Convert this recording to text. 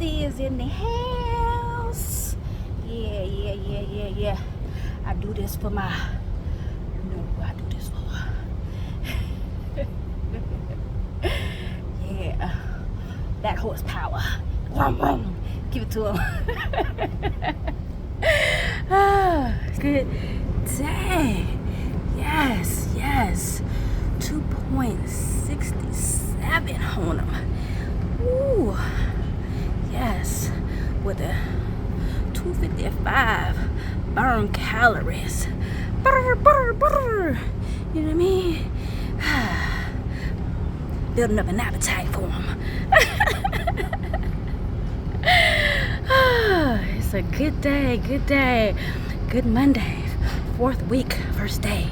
Kathy is in the house. Yeah. I do this for my, you know who I do this for. Yeah. That horsepower. Vroom, vroom. Give it to him. Good day. Yes. 2.67 on them. Ooh. Yes. With a 255 burn calories. Brr. You know what I mean? Building up an appetite for them. It's a good day. Good Monday. 4th week, first day.